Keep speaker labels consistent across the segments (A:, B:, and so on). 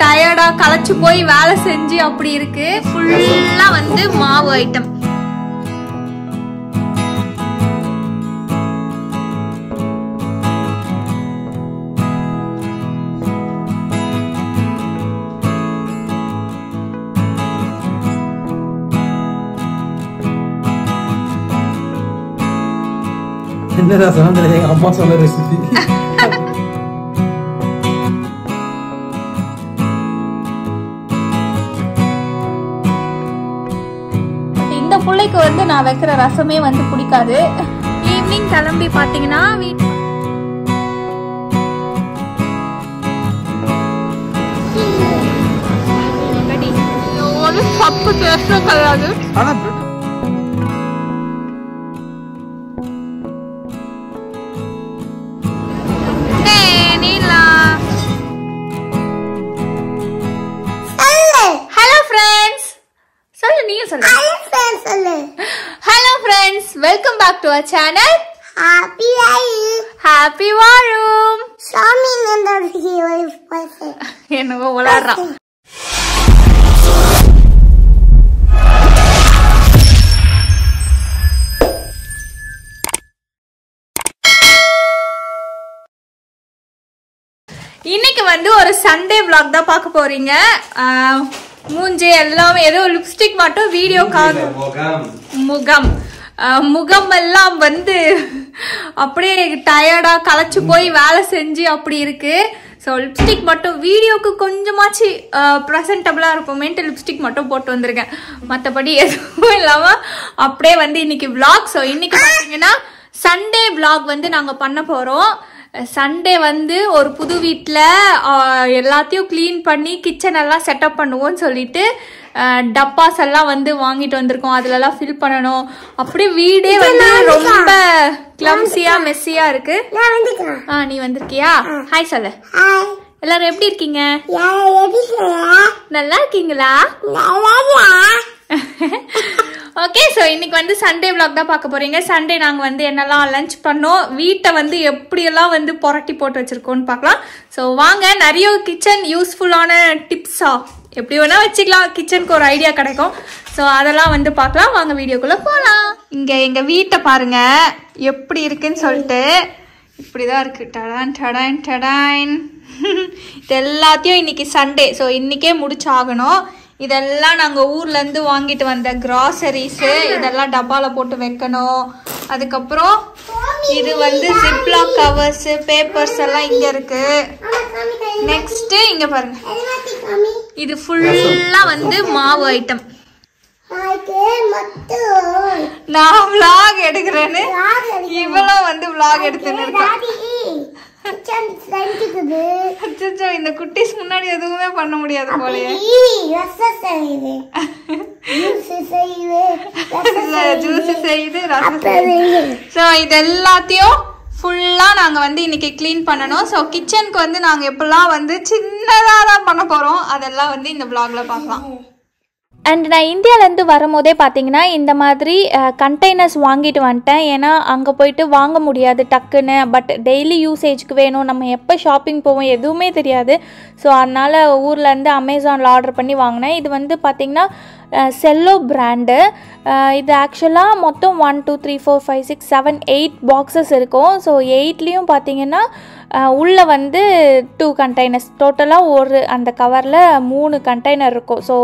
A: டயர்டா களைச்சு போய் வேலை செஞ்சு அப்படி இருக்கு. ஃபுல்லா வந்து மாவு ஐட்டம்.
B: என்னடா சொன்னா எங்க அம்மா சொன்ன ரெசிபி.
A: இந்த புள்ளைக்கு வந்து நான் வைக்கிற ரசமே வந்து பிடிக்காது. ஈவினிங் கிளம்பி பாத்தீங்கன்னா ஒரு சப்பு டேஸ்டும் கிடையாது. Hello friends, welcome back to our channel. Happy Varum. Swami nandadiki oru pase. Enno oladra. இன்னைக்கு வந்து ஒரு சண்டே vlog தான் பார்க்க போறீங்க. மூஞ்சி எல்லாமே ஏதோ லிப்ஸ்டிக் மட்டும் வீடியோக்காக முகம் எல்லாம் வந்து அப்படியே டயர்டா களைச்சு போய் வேலை செஞ்சு அப்படி இருக்கு. ஸோ லிப்ஸ்டிக் மட்டும் வீடியோக்கு கொஞ்சமாச்சு ப்ரெசன்டபிளா இருப்போமேன்ட்டு லிப்ஸ்டிக் மட்டும் போட்டு வந்திருக்கேன். மற்றபடி எதுவும் இல்லாம அப்படியே வந்து இன்னைக்கு vlog. ஸோ இன்னைக்கு பார்த்தீங்கன்னா சண்டே vlog வந்து நாங்க பண்ண போறோம். சண்டே வந்து ஒரு புது வீட்டில் எல்லாத்தையும் க்ளீன் பண்ணி கிச்சன் எல்லாம் செட்டப் பண்ணுவோம்னு சொல்லிட்டு டப்பாஸ் எல்லாம் வந்து வாங்கிட்டு வந்திருக்கோம். அதுலலாம் ஃபில் பண்ணணும். அப்படியே வீடே வந்து ரொம்ப கிளம்சியா மெஸ்ஸியா இருக்கு. நீ வந்திருக்கியா? ஹாய் சொல்லு. எல்லாரும் எப்படி இருக்கீங்க? நல்லா இருக்கீங்களா? ஓகே, ஸோ இன்னைக்கு வந்து சண்டே vlog தான் பார்க்க போறீங்க. சண்டே நாங்கள் வந்து என்னெல்லாம் லஞ்ச் பண்ணோம், வீட்டை வந்து எப்படியெல்லாம் வந்து புரட்டி போட்டு வச்சிருக்கோம்னு பார்க்கலாம். ஸோ வாங்க, நிறைய கிச்சன் யூஸ்ஃபுல்லான டிப்ஸா எப்படி வேணா வச்சுக்கலாம், கிச்சனுக்கு ஒரு ஐடியா கிடைக்கும். ஸோ அதெல்லாம் வந்து பார்க்கலாம். வாங்க வீடியோக்குள்ள போகலாம். இங்கே எங்கள் வீட்டை பாருங்க எப்படி இருக்குன்னு சொல்லிட்டு. இப்படிதான் இருக்கு. டடான் டடான் டடான். இது எல்லாத்தையும் இன்னைக்கு சண்டே, ஸோ இன்னைக்கே முடிச்சாகணும். இதெல்லாம் நாங்கள் ஊர்லேருந்து வாங்கிட்டு வந்த கிராசரிஸு, இதெல்லாம் டப்பாவில் போட்டு வைக்கணும். அதுக்கப்புறம் இது வந்து ஜிப்லாக் கவர்ஸு, பேப்பர்ஸ் எல்லாம் இங்கே இருக்கு. நெக்ஸ்ட்டு இங்கே பாருங்க, இது ஃபுல்லாக வந்து மாவு ஐட்டம். நான் vlog எடுக்கிறேன்னு இவ்வளோ வந்து vlog எடுத்துன்னு இருக்கேன். இந்த குட்டிஸ் முன்னாடி எதுவுமே பண்ண முடியாது போலயே. ஜூஸ் செய்யுது, ரசம் செய்யுது. ஸோ இது எல்லாத்தையும் ஃபுல்லா நாங்க வந்து இன்னைக்கு கிளீன் பண்ணணும். ஸோ கிச்சனுக்கு வந்து நாங்க எப்பெல்லாம் வந்து சின்னதா தான் பண்ண போறோம், அதெல்லாம் வந்து இந்த vlogல பார்க்கலாம். அண்ட் நான் இந்தியாவிலேருந்து வரும்போதே பார்த்தீங்கன்னா இந்த மாதிரி கண்டெய்னர்ஸ் வாங்கிட்டு வந்துட்டேன். ஏன்னா அங்கே போயிட்டு வாங்க முடியாது டக்குன்னு. பட் டெய்லி யூசேஜ்க்கு வேணும். நம்ம எப்போ ஷாப்பிங் போவோம் எதுவுமே தெரியாது. ஸோ அதனால் ஊர்லேருந்து அமேசானில் ஆர்டர் பண்ணி வாங்கினேன். இது வந்து பார்த்திங்கன்னா செல்லோ பிராண்டு. இது ஆக்சுவலாக மொத்தம் 1 2 3 4 5 6 7 8 பாக்ஸஸ் இருக்கும். ஸோ 8லேயும் பார்த்திங்கன்னா உள்ளே வந்து 2 கண்டெய்னர்ஸ், டோட்டலாக ஒரு அந்த கவரில் 3 கண்டெய்னர் இருக்கும். ஸோ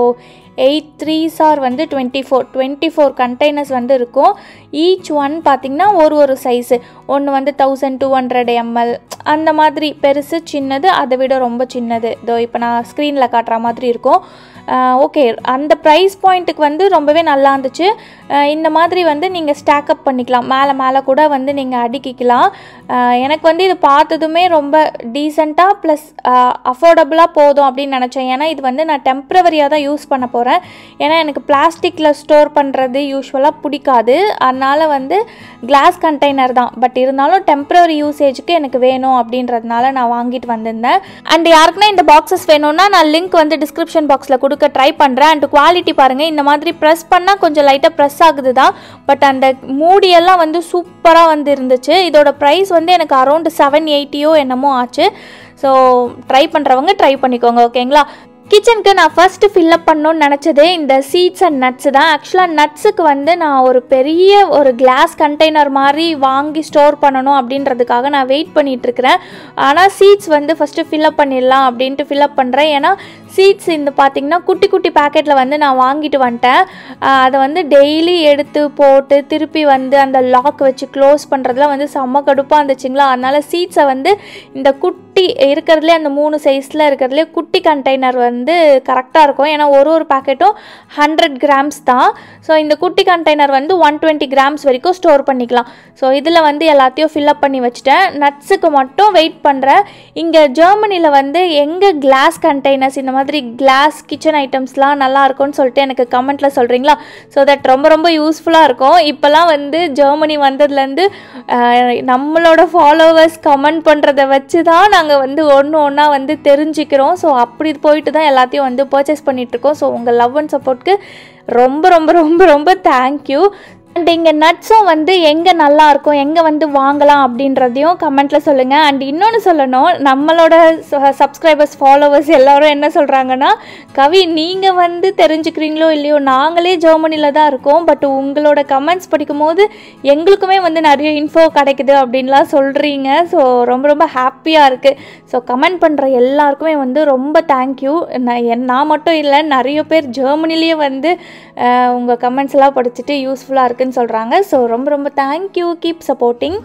A: 8 3s ஆர் வந்து 24 கண்டெய்னர்ஸ் வந்து இருக்கும். ஈச் ஒன் பார்த்திங்கன்னா ஒரு சைஸு. ஒன்று வந்து 1200 ml அந்த மாதிரி, பெருசு சின்னது, அதை விட ரொம்ப சின்னது. இதோ இப்போ நான் ஸ்க்ரீனில் காட்டுற மாதிரி இருக்கும். ஓகே, அந்த ப்ரைஸ் பாயிண்ட்டுக்கு வந்து ரொம்பவே நல்லா இருந்துச்சு. இந்த மாதிரி வந்து நீங்கள் ஸ்டாக்கப் பண்ணிக்கலாம், மேலே கூட வந்து நீங்கள் அடுக்கிக்கலாம். எனக்கு வந்து இது பார்த்ததுமே ரொம்ப டீசெண்டாக ப்ளஸ் அஃபோர்டபுளாக போதும் அப்படின்னு நினச்சேன். ஏன்னா இது வந்து நான் டெம்ப்ரவரியாக தான் யூஸ் பண்ண போகிறேன். ஏன்னா எனக்கு பிளாஸ்டிக்கில் ஸ்டோர் பண்ணுறது யூஸ்வலாக பிடிக்காது. அதனால் வந்து கிளாஸ் கண்டெய்னர் தான், பட் இருந்தாலும் டெம்ப்ரவரி யூசேஜுக்கு எனக்கு வேணும் அப்படின்றதுனால நான் வாங்கிட்டு வந்திருந்தேன். அண்ட் யாருக்குன்னா இந்த பாக்ஸஸ் வேணும்னா நான் லிங்க் வந்து டிஸ்கிரிப்ஷன் பாக்ஸில்
C: கொடுக்க ட்ரை பண்ணுறேன். அண்ட் குவாலிட்டி பாருங்கள், இந்த மாதிரி ப்ரெஸ் பண்ணால் கொஞ்சம் லைட்டாக ப்ரெஸ் ஆகுது தான், பட் அந்த மூடியெல்லாம் வந்து சூப்பராக வந்து இருந்துச்சு. இதோட ப்ரைஸ் வந்து எனக்கு அரௌண்ட் 780 என்னமோ ஆச்சு. ஸோ ட்ரை பண்ணுறவங்க ட்ரை பண்ணிக்கோங்க, ஓகேங்களா. கிச்சனுக்கு நான் ஃபஸ்ட்டு ஃபில்லப் பண்ணணுன்னு நினச்சதே இந்த சீட்ஸ் அண்ட் நட்ஸு தான். ஆக்சுவலாக நட்ஸுக்கு வந்து நான் ஒரு பெரிய ஒரு கிளாஸ் கண்டெய்னர் மாதிரி வாங்கி ஸ்டோர் பண்ணணும் அப்படின்றதுக்காக நான் வெயிட் பண்ணிகிட்ருக்கிறேன். ஆனால் சீட்ஸ் வந்து ஃபஸ்ட்டு ஃபில்லப் பண்ணிடலாம் அப்படின்ட்டு ஃபில்லப் பண்ணுறேன். ஏன்னா சீட்ஸ் இந்த பார்த்திங்கன்னா குட்டி குட்டி பேக்கெட்டில் வந்து நான் வாங்கிட்டு வந்துட்டேன். அதை வந்து டெய்லி எடுத்து போட்டு திருப்பி வந்து அந்த லாக் வச்சு க்ளோஸ் பண்ணுறதுலாம் வந்து செம்ம கடுப்பாக இருந்துச்சுங்களா. அதனால் சீட்ஸை வந்து இந்த குட்டி இருக்கிறதுலே அந்த 3 சைஸில் இருக்கிறதுலே குட்டி கண்டெய்னர் வந்து கரெக்டாக இருக்கும். ஏன்னா ஒரு பேக்கெட்டும் 100 கிராம்ஸ் தான். ஸோ இந்த குட்டி கண்டெய்னர் வந்து 120 கிராம்ஸ் வரைக்கும் ஸ்டோர் பண்ணிக்கலாம். ஸோ இதில் வந்து எல்லாத்தையும் ஃபில்லப் பண்ணி வச்சுட்டேன். நட்ஸுக்கு மட்டும் வெயிட் பண்ணுறேன். இங்கே ஜெர்மனியில் வந்து எங்கே கிளாஸ் கண்டெய்னர்ஸ் இந்த மாதிரி கிளாஸ் கிச்சன் ஐட்டம்ஸ்லாம் நல்லா இருக்கும்னு சொல்லிட்டு எனக்கு கமெண்ட்டில் சொல்கிறீங்களா. ஸோ தட் ரொம்ப ரொம்ப யூஸ்ஃபுல்லாக இருக்கும். இப்போலாம் வந்து ஜெர்மனி வந்ததுலேருந்து நம்மளோட ஃபாலோவர்ஸ் கமெண்ட் பண்ணுறதை வச்சு தான் நாங்கள் வந்து ஒன்றா வந்து தெரிஞ்சுக்கிறோம். ஸோ அப்படி போயிட்டு தான் எல்லாத்தையும் வந்து பர்ச்சேஸ் பண்ணிகிட்ருக்கோம். ஸோ உங்கள் லவ் அண்ட் சப்போர்ட்க்கு ரொம்ப ரொம்ப ரொம்ப ரொம்ப தேங்க்யூ. அண்ட் இங்கே நட்ஸும் வந்து எங்கே நல்லாயிருக்கும், எங்கே வந்து வாங்கலாம் அப்படின்றதையும் கமெண்ட்டில் சொல்லுங்கள். அண்ட் இன்னொன்று சொல்லணும், நம்மளோட சப்ஸ்கிரைபர்ஸ் ஃபாலோவர்ஸ் எல்லோரும் என்ன சொல்கிறாங்கன்னா, கவி நீங்கள் வந்து தெரிஞ்சுக்கிறீங்களோ இல்லையோ நாங்களே ஜெர்மனியில் தான் இருக்கோம், பட் உங்களோட கமெண்ட்ஸ் படிக்கும் போது எங்களுக்குமே வந்து நிறைய இன்ஃபோ கிடைக்குது அப்படின்லாம் சொல்கிறீங்க. ஸோ ரொம்ப ரொம்ப ஹாப்பியாக இருக்குது. ஸோ கமெண்ட் பண்ணுற எல்லாருக்குமே வந்து ரொம்ப தேங்க்யூ. நான் மட்டும் இல்லை, நிறைய பேர் ஜெர்மனிலேயே வந்து உங்கள் கமெண்ட்ஸ் எல்லாம் படிச்சுட்டு யூஸ்ஃபுல்லாக இருக்குன்னு சொல்கிறாங்க. ஸோ ரொம்ப ரொம்ப தேங்க்யூ. Keep supporting.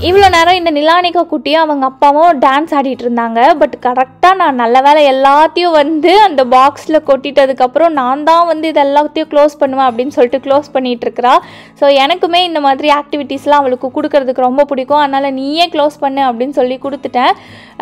C: இவ்வளோ நேரம் இந்த நிலானிகா குட்டியும் அவங்க அப்பாவும் டான்ஸ் ஆடிட்டு இருந்தாங்க. பட் கரெக்டாக நான் நல்ல வேலை எல்லாத்தையும் வந்து அந்த பாக்ஸில் கொட்டிட்டதுக்கப்புறம் நான் தான் வந்து இது எல்லாத்தையும் க்ளோஸ் பண்ணுவேன் அப்படின்னு சொல்லிட்டு க்ளோஸ் பண்ணிகிட்ருக்கிறா. ஸோ எனக்குமே இந்த மாதிரி ஆக்டிவிட்டீஸ்லாம் அவளுக்கு கொடுக்கறதுக்கு ரொம்ப பிடிக்கும். அதனால் நீயே க்ளோஸ் பண்ணு அப்படின்னு சொல்லி கொடுத்துட்டேன்.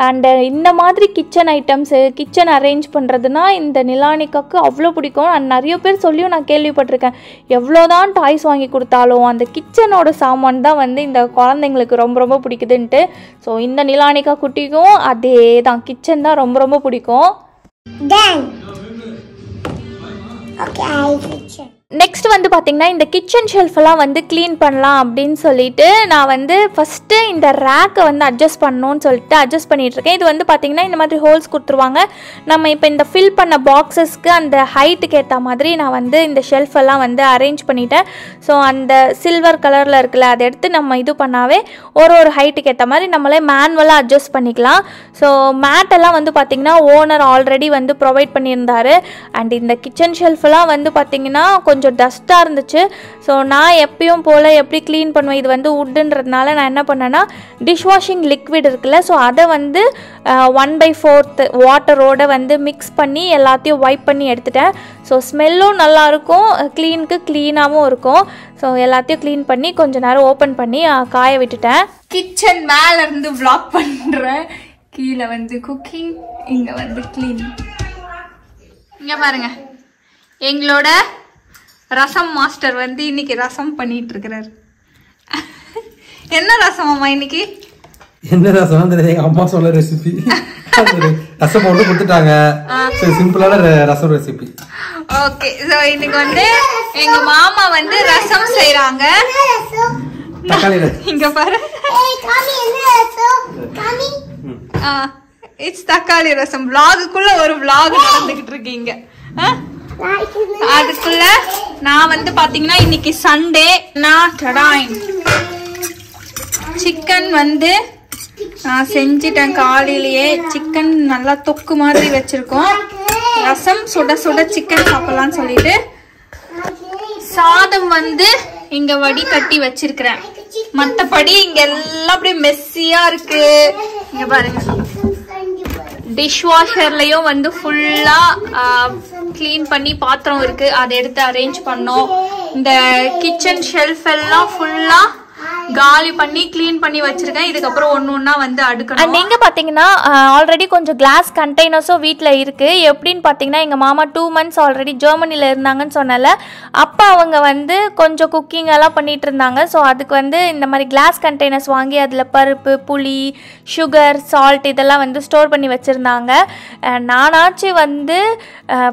C: அண்டு இந்த மாதிரி கிச்சன் ஐட்டம்ஸு கிச்சன் அரேஞ்ச் பண்ணுறதுனா இந்த நிலானிகாவுக்கு அவ்வளோ பிடிக்கும். அண்ட் நிறைய பேர் சொல்லியும் நான் கேள்விப்பட்டிருக்கேன், எவ்வளோதான் டாய்ஸ் வாங்கி கொடுத்தாலும் அந்த கிச்சனோட சாமான் தான் வந்து இந்த குழந்தைங்களுக்கு ரொம்ப ரொம்ப பிடிக்குதுன்ட்டு. ஸோ இந்த நிலானிகா குட்டிக்கும் அதே தான், கிச்சன் தான் ரொம்ப ரொம்ப பிடிக்கும். நெக்ஸ்ட் வந்து பார்த்திங்கன்னா இந்த கிச்சன் ஷெல்ஃபெல்லாம் வந்து க்ளீன் பண்ணலாம் அப்படின்னு சொல்லிட்டு நான் வந்து ஃபஸ்ட்டு இந்த ரேக்கை வந்து அட்ஜஸ்ட் பண்ணணும்னு சொல்லிட்டு அட்ஜஸ்ட் பண்ணிகிட்ருக்கேன். இது வந்து பார்த்திங்கன்னா இந்த மாதிரி ஹோல்ஸ் கொடுத்துருவாங்க. நம்ம இப்போ இந்த ஃபில் பண்ண பாக்ஸஸ்க்கு அந்த ஹைட்டுக்கு ஏற்ற மாதிரி நான் வந்து இந்த ஷெல்ஃபெல்லாம் வந்து அரேஞ்ச் பண்ணிட்டேன். ஸோ அந்த சில்வர் கலரில் இருக்குல்ல, அதை எடுத்து நம்ம இது பண்ணாவே ஒரு ஹைட்டுக்கு ஏற்ற மாதிரி நம்மளே மேனுவலாக அட்ஜஸ்ட் பண்ணிக்கலாம். ஸோ மேட்டெல்லாம் வந்து பார்த்திங்கன்னா ஓனர் ஆல்ரெடி வந்து ப்ரொவைட் பண்ணியிருந்தார். அண்ட் இந்த கிச்சன் ஷெல்ஃபெல்லாம் வந்து பார்த்திங்கன்னா கொஞ்சம் டஸ்ட்டாக இருந்துச்சு. ஸோ நான் எப்பயும் போல் எப்படி க்ளீன் பண்ணுவேன், இது வந்து உட்டுன்றதுனால நான் என்ன பண்ணேன்னா டிஷ் வாஷிங் லிக்விட் இருக்குல்ல, ஸோ அதை வந்து 1/4 வாட்டரோடு வந்து மிக்ஸ் பண்ணி எல்லாத்தையும் வைப் பண்ணி எடுத்துட்டேன். ஸோ ஸ்மெல்லும் நல்லாயிருக்கும், க்ளீனுக்கு க்ளீனாகவும் இருக்கும். ஸோ எல்லாத்தையும் க்ளீன் பண்ணி கொஞ்சம் நேரம் ஓப்பன் பண்ணி காய விட்டுட்டேன்.
A: கிச்சன் மேலேருந்து vlog பண்ணுறேன். கீழே வந்து குக்கிங், இங்கே வந்து க்ளீன். இங்கே பாருங்க, எங்களோட ரசம் மாஸ்டர் வந்து இன்னைக்கு ரசம் பண்ணிட்டு இருக்கிறாரு. என்ன ரசம் அம்மா இன்னைக்கு?
B: என்ன ரசம் தெரியாது, எங்க அம்மா சொல்ல ரெசிபி. ரசம் போட்டு கொடுத்துட்டாங்க, சிம்பிளான ரசம் ரெசிபி.
A: ஓகே, ஸோ இன்னைக்கு வந்து எங்க மாமா வந்து ரசம் செய்யறாங்க. இங்க பாரு, இட்ஸ் தக்காளி ரசம். vlogக்குள்ள ஒரு vlog நடந்துகிட்டு இருக்கீங்க. அதுக்குள்ள நான் வந்து பாத்தீங்கன்னா இன்னைக்கு சண்டே, நான் சிக்கன் வந்து நான் செஞ்சிட்டேன். காலையிலேயே சிக்கன் நல்லா தொக்கு மாதிரி வச்சிருக்கோம். ரசம் சுட சுட சிக்கன் சாப்பிடலாம்னு சொல்லிட்டு சாதம் வந்து இங்க வடி கட்டி வச்சிருக்கிறேன். மத்தபடி இங்க எல்லாம் அப்படியே மெஸ்ஸியா இருக்கு. இங்க பாருங்க, டிஷ் வாஷர்லயும் வந்து ஃபுல்லா கிளீன் பண்ணி பாத்திரம் இருக்கு, அதை எடுத்து அரேஞ்ச் பண்ணோம். இந்த கிச்சன் ஷெல்ஃப் எல்லாம் ஃபுல்லா காலி பண்ணி க்ளீன் பண்ணி வச்சிருக்கேன். இதுக்கப்புறம் ஒன்று ஒன்றா வந்து அடுக்கணும்.
C: அண்ட் எங்கே பார்த்தீங்கன்னா ஆல்ரெடி கொஞ்சம் கிளாஸ் கண்டெய்னர்ஸும் வீட்டில் இருக்குது. எப்படின்னு பார்த்தீங்கன்னா எங்கள் மாமா 2 months ஆல்ரெடி ஜெர்மனியில் இருந்தாங்கன்னு சொன்னால அப்போ அவங்க வந்து கொஞ்சம் குக்கிங் எல்லாம் பண்ணிட்டு இருந்தாங்க. ஸோ அதுக்கு வந்து இந்த மாதிரி கிளாஸ் கண்டெய்னர்ஸ் வாங்கி அதில் பருப்பு, புளி, சுகர், சால்ட் இதெல்லாம் வந்து ஸ்டோர் பண்ணி வச்சுருந்தாங்க. நானாச்சு வந்து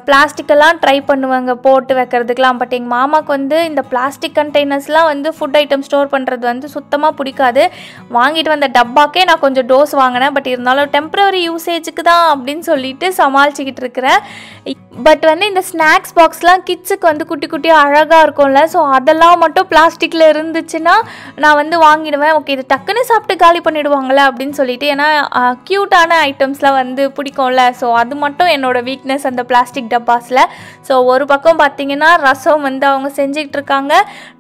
C: பிளாஸ்டிக்கெல்லாம் ட்ரை பண்ணுவாங்க போட்டு வைக்கிறதுக்கெலாம். பட் எங்கள் மாமாவுக்கு வந்து இந்த பிளாஸ்டிக் கண்டெய்னர்ஸ்லாம் வந்து ஃபுட் ஐட்டம் ஸ்டோர் பண்ணுறது வந்து சுத்தமாக பிடிக்காது. வாங்கிட்டு வந்த டப்பாக்கே நான் கொஞ்சம் டோஸ் வாங்கினேன். பட் இருந்தாலும் டெம்பரரி யூசேஜுக்கு தான் அப்படின்னு சொல்லிட்டு சமாளிச்சுக்கிட்டு இருக்கிறேன். பட் வந்து இந்த ஸ்நாக்ஸ் பாக்ஸ்லாம் கிட்ஸுக்கு வந்து குட்டி குட்டியாக அழகாக இருக்கும்ல, ஸோ அதெல்லாம் மட்டும் பிளாஸ்டிக்கில் இருந்துச்சுன்னா நான் வந்து வாங்கிடுவேன். ஓகே இது டக்குன்னு சாப்பிட்டு காலி பண்ணிவிடுவாங்களே அப்படின்னு சொல்லிட்டு. ஏன்னா க்யூட்டான ஐட்டம்ஸ்லாம் வந்து பிடிக்கும்ல, ஸோ அது மட்டும் என்னோட வீக்னஸ் அந்த பிளாஸ்டிக் டப்பாஸில். ஸோ ஒரு பக்கம் பார்த்தீங்கன்னா ரசம் வந்து அவங்க செஞ்சுக்கிட்டு இருக்காங்க.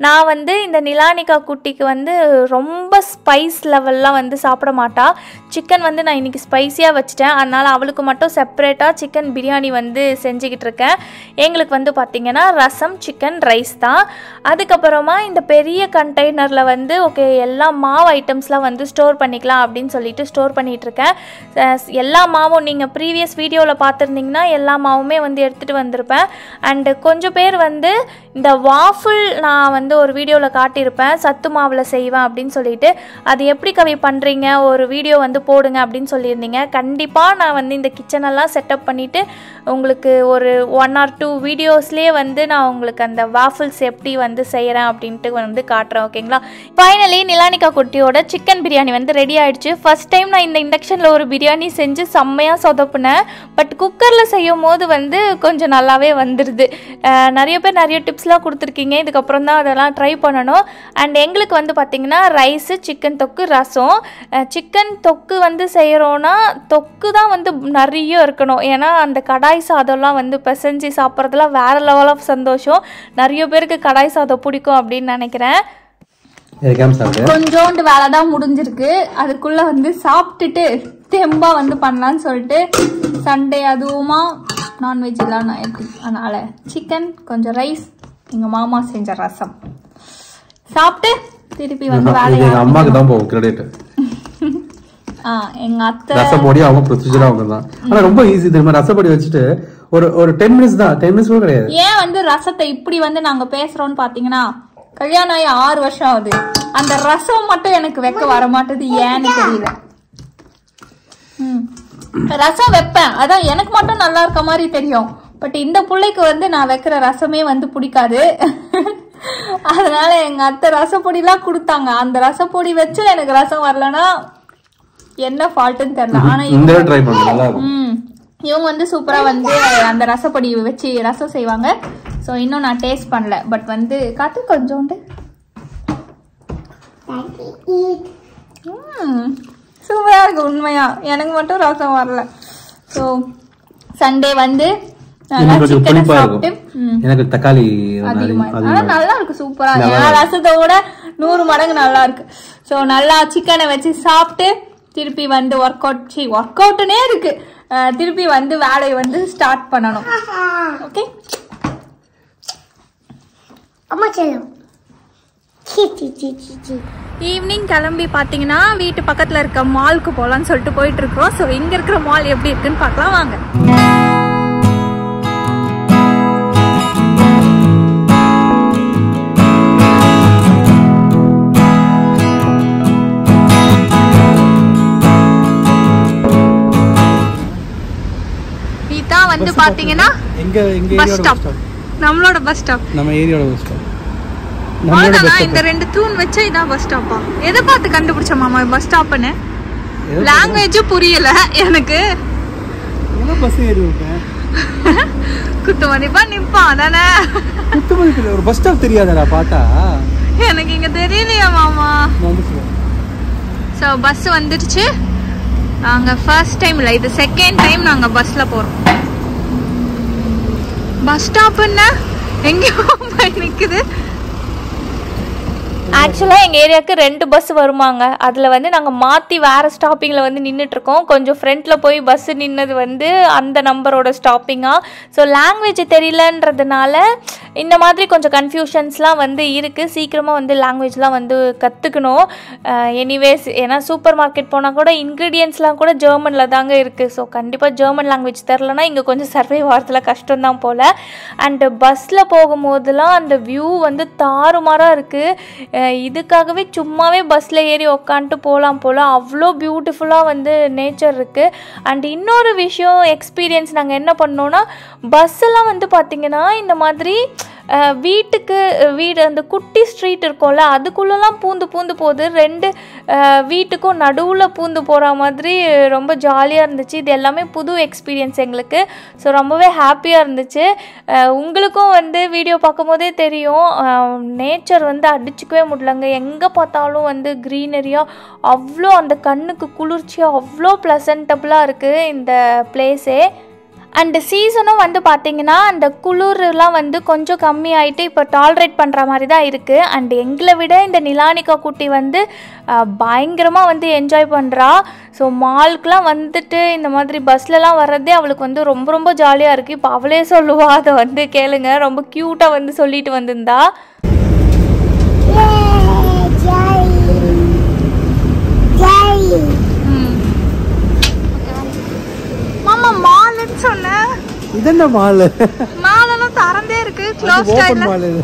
C: நான் வந்து இந்த நிலானிகா குட்டிக்கு வந்து ரொம்ப ஸ்பைஸ் லெவல்லாம் வந்து சாப்பிட மாட்டா. சிக்கன் வந்து நான் இன்றைக்கி ஸ்பைஸியாக வச்சுட்டேன். அதனால் அவளுக்கு மட்டும் செப்பரேட்டாக சிக்கன் பிரியாணி வந்து செஞ்சுக்கிட்டு இருக்கேன். எங்களுக்கு வந்து பார்த்திங்கன்னா ரசம், சிக்கன், ரைஸ் தான். அதுக்கப்புறமா இந்த பெரிய கண்டெய்னரில் வந்து ஓகே எல்லா மாவு ஐட்டம்ஸ்லாம் வந்து ஸ்டோர் பண்ணிக்கலாம் அப்படின்னு சொல்லிட்டு ஸ்டோர் பண்ணிகிட்ருக்கேன். எல்லா மாவும் நீங்கள் ப்ரீவியஸ் வீடியோவில் பார்த்துருந்தீங்கன்னா எல்லா மாவுமே வந்து எடுத்துகிட்டு வந்திருப்பேன். அண்டு கொஞ்சம் பேர் வந்து இந்த வாஃபிள் நான் வந்து ஒரு வீடியோவில் காட்டியிருப்பேன், சத்து மாவில் செய்வேன் அப்படின்னு சொல்லிட்டு. அது எப்படி கவி பண்ணுறீங்க, ஒரு வீடியோ வந்து போடுங்க அப்படின்னு சொல்லியிருந்தீங்க. கண்டிப்பாக நான் வந்து இந்த கிச்சனெல்லாம் செட்டப் பண்ணிவிட்டு உங்களுக்கு ஒரு 1 or 2 வீடியோஸ்லேயே வந்து நான் உங்களுக்கு அந்த வாஃபிள்ஸ் எப்படி வந்து செய்கிறேன் அப்படின்ட்டு வந்து காட்டுறேன். ஓகேங்களா. ஃபைனலி நிலானிகா குட்டியோட சிக்கன் பிரியாணி வந்து ரெடி ஆகிடுச்சு. ஃபஸ்ட் டைம் நான் இந்த இண்டக்ஷனில் ஒரு பிரியாணி செஞ்சு செம்மையாக சொதப்புனேன். பட் குக்கரில் செய்யும் போது வந்து கொஞ்சம் நல்லாவே வந்துடுது. நிறைய பேர் நிறைய டிப்ஸ்லாம் கொடுத்துருக்கீங்க. இதுக்கப்புறம் தான் அதெல்லாம் ட்ரை பண்ணணும். அண்ட் எங்களுக்கு வந்து பார்த்திங்கன்னா ரைஸு, சிக்கன் தொக்கு, ரசம். சிக்கன் தொக்கு வந்து செய்கிறோன்னா தொக்கு தான் வந்து நிறைய இருக்கணும். ஏன்னா அந்த கடாய் சாதம்லாம் வந்து பிசைஞ்சு சாப்பிட்றதுலாம் வேறு லெவல் ஆஃப் சந்தோஷம். நிறைய பேருக்கு கடாய் சாதம் பிடிக்கும் அப்படின்னு நினைக்கிறேன். கொஞ்சோண்டு வேலை தான் முடிஞ்சிருக்கு. அதுக்குள்ளே வந்து சாப்பிட்டுட்டு தெம்பா வந்து பண்ணலான்னு சொல்லிட்டு சண்டே அதுவுமா நான்வெஜ் எல்லாம் நான் எப்படி அதனால் சிக்கன், கொஞ்சம் ரைஸ், எங்கள் மாமா செஞ்ச ரசம் சாப்பிட்டு திருப்பி வந்து வேலையை
B: அம்மாக்கு தான் போகும் கிரெடிட்.
A: எங்க அத்தை
B: ரசப்பொடி அவங்க ப்ரொசீஜர் அவங்க தான். ஆனா ரொம்ப ஈஸி தெரியுமா, ரசப்பொடி வச்சுட்டு ஒரு 10 minutes தான், 10 minutes கூட கிடையாது.
A: ஏன் வந்து ரசத்தை இப்படி வந்து நாங்க பேசுறோம்னு பாத்தீங்கன்னா, கல்யாணம் ஆகி 6 வருஷம் ஆகுது. அந்த ரசம் மட்டும் எனக்கு வைக்க வர மாட்டேது, ஏன்னு தெரியல. ரசம் வைப்பேன், அதான் எனக்கு மட்டும் நல்லா இருக்க மாதிரி தெரியும். பட் இந்த பிள்ளைக்கு வந்து நான் வைக்கிற ரசமே வந்து பிடிக்காது. அதனால எங்க அத்தை ரசப்பொடிலாம் கொடுத்தாங்க. அந்த ரசப்பொடி வச்சு எனக்கு ரசம் வரலன்னா என்ன ஃபால்ட்டுன்னு தெரியல. ஆனா இவங்க வந்து சூப்பரா வந்து அந்த ரசப்பொடி வச்சு ரசம் செய்வாங்க. ஸோ இன்னும் நான் டேஸ்ட் பண்ணல. பட் வந்து காத்து கொஞ்சோண்டு சூப்பரா இருக்கு உண்மையா. எனக்கு மட்டும் ரசம் வரல. ஸோ சண்டே வந்து
B: எனக்கு தக்காளி
A: நல்லா இருக்கு, சூப்பரா. ரசத்தை விட 100 மடங்கு நல்லா இருக்கு. ஸோ நல்லா சிக்கனை வச்சு சாப்பிட்டு திருப்பி வந்து ஒர்க் அவுட்னே இருக்கு. திருப்பி வந்து வேலையை வந்து ஸ்டார்ட் பண்ணணும். ஓகே ஈவினிங் கிளம்பி பார்த்தீங்கன்னா வீட்டு பக்கத்தில் இருக்க மாலுக்கு போகலான்னு சொல்லிட்டு போயிட்டு இருக்கோம். ஸோ இங்க இருக்கிற மால் எப்படி இருக்குன்னு பார்க்கலாம் வாங்க. வந்து பாத்தீங்கன்னா பஸ் ஸ்டாப், நம்மளோட பஸ் ஸ்டாப், நம்ம ஏரியாவோட பஸ் ஸ்டாப். அவ்வளவுதான். இந்த 2 தூண் வச்சா இதான் பஸ் ஸ்டாப்பா? எதை பார்த்து கண்டுபிடிச்ச மாமா பஸ் ஸ்டாப்னு? லாங்குவேஜ் புரியல எனக்கு. பஸ் ஏறி இருக்கேன், குத்துமதிப்பா நிப்பான் தானே. குத்துமதிப்பு ஒரு பஸ் ஸ்டாப் தெரியாதடா பார்த்தா. எனக்கு இங்க தெரியலையா மாமா. ஸோ பஸ் வந்துடுச்சு. நாங்க ஃபர்ஸ்ட் டைம் இல்லை, இது செகண்ட் டைம் நாங்க பஸ்ல போறோம். பஸ் ஸ்டாப்னா எங்கேயோ போய் நிக்குது.
C: ஆக்சுவலாக எங்கள் ஏரியாவுக்கு 2 பஸ் வருமாங்க. அதில் வந்து நாங்கள் மாற்றி வேறு ஸ்டாப்பிங்கில் வந்து நின்றுட்டுருக்கோம். கொஞ்சம் ஃப்ரண்ட்டில் போய் பஸ்ஸு நின்னது வந்து அந்த நம்பரோட ஸ்டாப்பிங்காக. ஸோ லாங்குவேஜ் தெரியலன்றதுனால இந்த மாதிரி கொஞ்சம் கன்ஃபியூஷன்ஸ்லாம் வந்து இருக்குது. சீக்கிரமாக வந்து லாங்குவேஜ்லாம் வந்து கற்றுக்கணும். எனிவேஸ் ஏன்னா சூப்பர் மார்க்கெட் போனால் கூட இன்க்ரீடியன்ஸ்லாம் கூட ஜெர்மனில் தாங்க இருக்குது. ஸோ கண்டிப்பாக ஜெர்மன் லாங்குவேஜ் தெரிலனா இங்கே கொஞ்சம் சர்வே ஆகிறதுல கஷ்டம்தான் போல். அண்டு பஸ்ஸில் போகும்போதெல்லாம் அந்த வியூ வந்து தாறுமாறாக இருக்குது. இதுக்காகவே சும்மாவே பஸ்ஸில் ஏறி உக்காந்துட்டு போகலாம் போல். அவ்வளோ பியூட்டிஃபுல்லாக வந்து நேச்சர் இருக்குது. அண்ட் இன்னொரு விஷயம் எக்ஸ்பீரியன்ஸ் நாங்கள் என்ன பண்ணோன்னா, பஸ்ஸெல்லாம் வந்து பார்த்திங்கன்னா இந்த மாதிரி வீடு அந்த குட்டி ஸ்ட்ரீட் இருக்கும்ல அதுக்குள்ளெல்லாம் பூந்து போகுது. 2 வீட்டுக்கும் நடுவில் பூந்து போகிற மாதிரி ரொம்ப ஜாலியாக இருந்துச்சு. இது எல்லாமே புது எக்ஸ்பீரியன்ஸ் எங்களுக்கு. ஸோ ரொம்பவே ஹாப்பியாக இருந்துச்சு. உங்களுக்கும் வந்து வீடியோ பார்க்கும் போதே தெரியும், நேச்சர் வந்து அடிச்சுக்கவே முடியலங்க. எங்கே பார்த்தாலும் வந்து க்ரீனரியாக அவ்வளோ அந்த கண்ணுக்கு குளிர்ச்சியாக அவ்வளோ ப்ளசன்டபுளாக இருக்குது இந்த பிளேஸே. அண்டு சீசனும் வந்து பார்த்திங்கன்னா அந்த குளிர்லாம் வந்து கொஞ்சம் கம்மியாயிட்டு இப்போ டாலரேட் பண்ணுற மாதிரி தான் இருக்குது. அண்ட் எங்களை விட இந்த நிலானிகா குட்டி வந்து பயங்கரமாக வந்து என்ஜாய் பண்ணுறா. ஸோ மாலுக்கெலாம் வந்துட்டு இந்த மாதிரி பஸ்லலாம் வர்றதே அவளுக்கு வந்து ரொம்ப ரொம்ப ஜாலியாக இருக்குது. இப்போ அவளே சொல்லுவா, அதை வந்து கேளுங்க, ரொம்ப க்யூட்டாக வந்து சொல்லிட்டு வந்திருந்தா.
A: மாமா மால்னு சொன்ன
B: இது என்ன மால்?
A: மாலெல்லாம் திறந்தே இருக்கு, க்ளோஸ்டா இல்ல.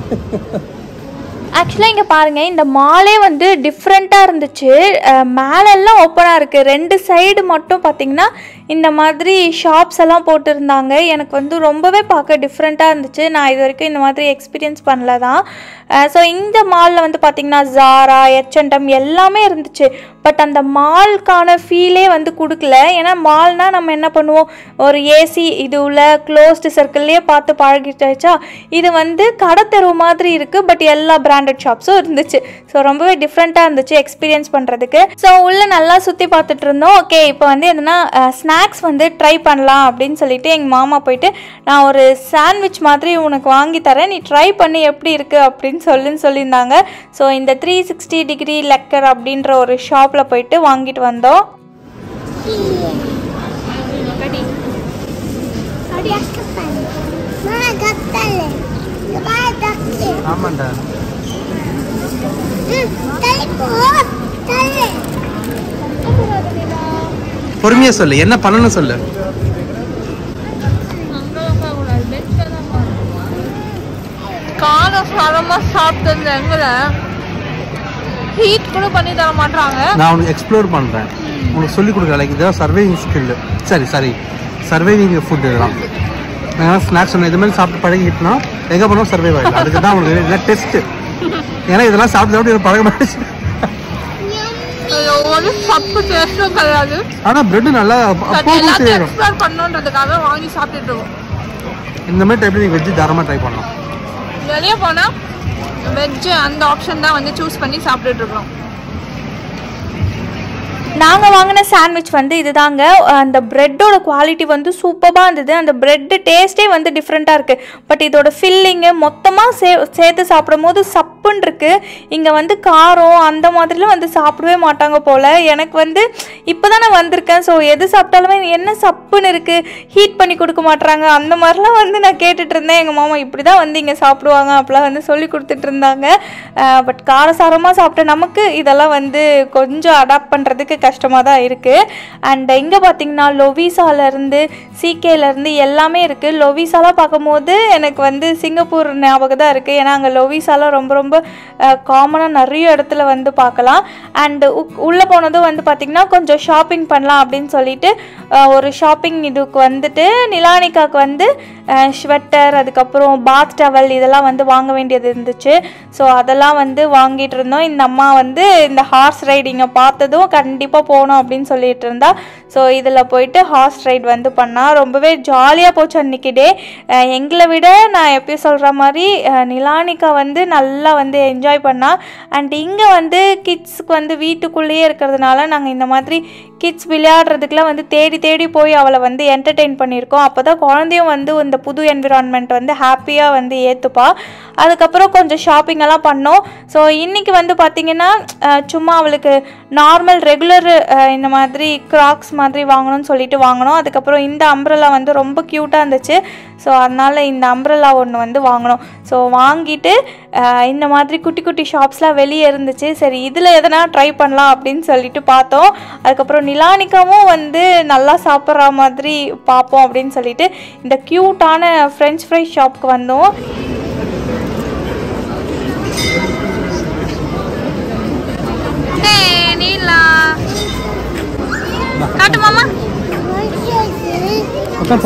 C: ஆக்சுவலாக இங்கே பாருங்கள், இந்த மாலே வந்து டிஃப்ரெண்ட்டாக இருந்துச்சு. மேலெல்லாம் ஓப்பனாக இருக்குது. 2 சைடு மட்டும் பார்த்திங்கன்னா இந்த மாதிரி ஷாப்ஸ் எல்லாம் போட்டிருந்தாங்க. எனக்கு வந்து ரொம்பவே பார்க்க டிஃப்ரெண்ட்டாக இருந்துச்சு. நான் இது வரைக்கும் இந்த மாதிரி எக்ஸ்பீரியன்ஸ் பண்ணல தான். ஸோ இந்த மாலில் வந்து பார்த்திங்கன்னா ஜாரா, H&M எல்லாமே இருந்துச்சு. பட் அந்த மால்க்கான ஃபீலே வந்து கொடுக்கல. ஏன்னா மால்னால் நம்ம என்ன பண்ணுவோம், ஒரு ஏசி இது உள்ள க்ளோஸ்டு சர்க்கிள்லேயே பார்த்து பழகிட்டாச்சா. இது வந்து கடை தெரு மாதிரி இருக்குது. பட் எல்லா பிராண்டட் ஷாப்ஸும் இருந்துச்சு. ஸோ ரொம்பவே டிஃப்ரெண்ட்டாக இருந்துச்சு எக்ஸ்பீரியன்ஸ் பண்ணுறதுக்கு. ஸோ உள்ளே நல்லா சுற்றி பார்த்துட்டு இருந்தோம். ஓகே, இப்போ வந்து எதுனா ஸ்நாக்ஸ் வந்து ட்ரை பண்ணலாம் அப்படின்னு சொல்லிட்டு எங்கள் மாமா போயிட்டு, நான் ஒரு சாண்ட்விச் மாதிரி உனக்கு வாங்கி தரேன், நீ ட்ரை பண்ணி எப்படி இருக்குது அப்படின்னு சொல்லியிருந்தாங்க. ஸோ இந்த 360 டிகிரி லெக்கர் அப்படின்ற ஒரு ஷாப்பில் போயிட்டு வாங்கிட்டு வந்தோம்.
B: ஆமாண்டா, பொறுமையா சொல்லு, என்ன பண்ணணும் சொல்லு.
A: காரசாரமா சாப்பிட்டு எங்களை ஹீட் கூட பண்ணி தர மாட்டாங்க.
B: நான் உனக்கு எக்ஸ்ப்ளோர் பண்றேன், உனக்கு சொல்லி கொடுக்குறேன். லைக் இதெல்லாம் சர்வைவிங் ஸ்கில், சர்வைவிங் ஃபுட். இதெல்லாம் நான் ஸ்நாக்ஸ் சொன்னேன், இது மாதிரி சாப்பிட்டு பழகிட்டுனா எங்கே போனோம் சர்வைவ் ஆகிடும். அதுக்கு தான் உனக்கு இதெல்லாம் டெஸ்ட். ஏன்னா இதெல்லாம் சாப்பிட்டு பழகமாச்சு.
A: ஒரு சப்பு டேஸ்டும் கிடையாது.
B: ஆனால் பிரெட் நல்லா
A: எக்ஸ்ப்ளோர் பண்ணணுன்றதுக்காக வாங்கி சாப்பிட்டுட்டு இருக்கோம்.
B: இந்த மாதிரி டைப்ல நீங்கள் வெஜ்ஜு தாராளமாக ட்ரை பண்ணலாம்.
A: வெளியே போனால் வெஜ்ஜு அந்த ஆப்ஷன் தான் வந்து சூஸ் பண்ணி சாப்பிட்டுட்டு இருக்கோம்.
C: நாங்கள் வாங்கின சாண்ட்விச் வந்து இதுதாங்க. அந்த ப்ரெட்டோட குவாலிட்டி வந்து சூப்பராக இருந்தது. அந்த ப்ரெட்டு டேஸ்ட்டே வந்து டிஃப்ரெண்ட்டாக இருக்குது. பட் இதோட ஃபில்லிங்கு மொத்தமாக சேர்த்து சாப்பிடும் போது சப்புன்னு இருக்குது. இங்கே வந்து காரம் அந்த மாதிரிலாம் வந்து சாப்பிடவே மாட்டாங்க போல். எனக்கு வந்து இப்போ தான் நான் வந்திருக்கேன். ஸோ எது சாப்பிட்டாலுமே என்ன சப்புன்னு இருக்குது, ஹீட் பண்ணி கொடுக்க மாட்டுறாங்க, அந்த மாதிரிலாம் வந்து நான் கேட்டுட்டு இருந்தேன். எங்கள் மாமா இப்படி தான் வந்து இங்கே சாப்பிடுவாங்க அப்படிலாம் வந்து சொல்லி கொடுத்துட்டு இருந்தாங்க. பட் காரசாரமாக சாப்பிட்ட நமக்கு இதெல்லாம் வந்து கொஞ்சம் அடாப்ட் பண்ணுறதுக்கு கஷ்டமாக தான் இருக்குது. அண்ட் இங்கே பார்த்திங்கன்னா லொவிசாலேருந்து சிகேலேருந்து எல்லாமே இருக்குது. லொவிசாலாம் பார்க்கும்போது எனக்கு வந்து சிங்கப்பூர் ஞாபகம் தான் இருக்குது. ஏன்னா அங்கே லொவிசாலாம் ரொம்ப ரொம்ப காமனாக நிறைய இடத்துல வந்து பார்க்கலாம். அண்டு உள்ளே போனதும் வந்து பார்த்திங்கன்னா கொஞ்சம் ஷாப்பிங் பண்ணலாம் அப்படின்னு சொல்லிட்டு ஒரு ஷாப்பிங் இதுக்கு வந்துட்டு நிலானிகாவுக்கு வந்து ஸ்வெட்டர், அதுக்கப்புறம் பாத் டவல் இதெல்லாம் வந்து வாங்க வேண்டியது இருந்துச்சு. ஸோ அதெல்லாம் வந்து வாங்கிட்டு இருந்தோம். இந்த அம்மா வந்து இந்த ஹார்ஸ் ரைடிங்கை பார்த்ததும் கண்டிப்பாக போகணும் அப்படின்னு சொல்லிட்டு இருந்தா. ஸோ இதில் போயிட்டு ஹார்ஸ் ரைட் வந்து பண்ணால் ரொம்பவே ஜாலியாக போச்சு அன்றைக்கி டே. எங்களை விட நான் எப்பயும் சொல்கிற மாதிரி நிலானிகா வந்து நல்லா வந்து என்ஜாய் பண்ணா. அண்ட் இங்கே வந்து கிட்ஸுக்கு வந்து வீட்டுக்குள்ளேயே இருக்கிறதுனால நாங்கள் இந்த மாதிரி கிட்ஸ் விளையாடுறதுக்குலாம் வந்து தேடி தேடி போய் அவளை வந்து என்டர்டெயின் பண்ணியிருக்கோம். அப்போ தான் குழந்தையும் வந்து இந்த புது என்விரான்மெண்ட் வந்து ஹாப்பியாக வந்து ஏற்றுப்பா. அதுக்கப்புறம் கொஞ்சம் ஷாப்பிங்கெல்லாம் பண்ணோம். ஸோ இன்றைக்கி வந்து பார்த்திங்கன்னா சும்மா அவளுக்கு நார்மல் ரெகுலர் இந்த மாதிரி கிராக்ஸ் மாதிரி வாங்கணும்னு சொல்லிட்டு வாங்கினோம். அதுக்கப்புறம் இந்த அம்ப்ரெல்லா வந்து ரொம்ப க்யூட்டாக இருந்துச்சு. ஸோ அதனால் இந்த அம்ப்ரெல்லா ஒன்று வந்து வாங்கினோம். ஸோ வாங்கிட்டு இந்த மாதிரி குட்டி குட்டி ஷாப்ஸ்லாம் வெளியே இருந்துச்சு. சரி இதில் எதனா ட்ரை பண்ணலாம் அப்படின்னு சொல்லிட்டு பார்த்தோம். அதுக்கப்புறம் நிலானிகாவும் வந்து நல்லா சாப்பிட்ற மாதிரி பார்ப்போம் அப்படின்னு சொல்லிட்டு இந்த க்யூட்டான ஃப்ரெஞ்ச் ஃப்ரை ஷாப்புக்கு வந்தோம்.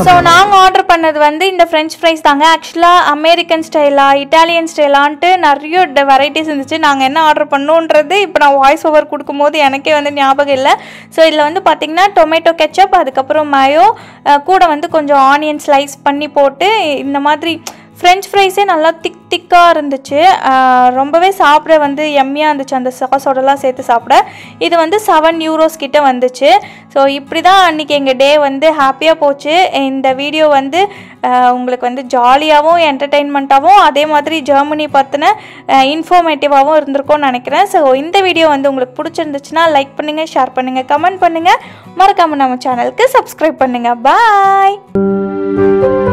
C: ஸோ நாங்கள் ஆர்டர் பண்ணது வந்து இந்த ஃப்ரெஞ்ச் ஃப்ரைஸ் தாங்க. ஆக்சுவலாக அமெரிக்கன் ஸ்டைலா இட்டாலியன் ஸ்டைலான்ட்டு நிறைய வெரைட்டிஸ் இருந்துச்சு. நாங்கள் என்ன ஆர்டர் பண்ணோன்றது இப்போ நான் வாய்ஸ் ஓவர் கொடுக்கும்போது எனக்கே வந்து ஞாபகம் இல்லை. ஸோ இதில் வந்து பார்த்திங்கன்னா டொமேட்டோ கெச்சப், அதுக்கப்புறம் மயோ, கூட வந்து கொஞ்சம் ஆனியன் ஸ்லைஸ் பண்ணி போட்டு இந்த மாதிரி ஃப்ரெஞ்ச் ஃப்ரைஸே நல்லா திக்காக இருந்துச்சு. ரொம்பவே சாப்பிட வந்து எம்மியாக இருந்துச்சு அந்த சாஸோடலாம் சேர்த்து சாப்பிட. இது வந்து €7 கிட்ட வந்துச்சு. ஸோ இப்படி தான் அன்றைக்கி எங்கள் டே வந்து ஹாப்பியாக போச்சு. இந்த வீடியோ வந்து உங்களுக்கு வந்து ஜாலியாகவும் என்டர்டெயின்மெண்ட்டாகவும் அதே மாதிரி ஜெர்மனி பற்றின இன்ஃபர்மேட்டிவாகவும் இருந்திருக்கும்னு நினைக்கிறேன். ஸோ இந்த வீடியோ வந்து உங்களுக்கு பிடிச்சிருந்துச்சுன்னா லைக் பண்ணுங்கள், ஷேர் பண்ணுங்கள், கமெண்ட் பண்ணுங்கள், மறக்காமல் நம்ம சேனலுக்கு சப்ஸ்கிரைப் பண்ணுங்கள். பாய்.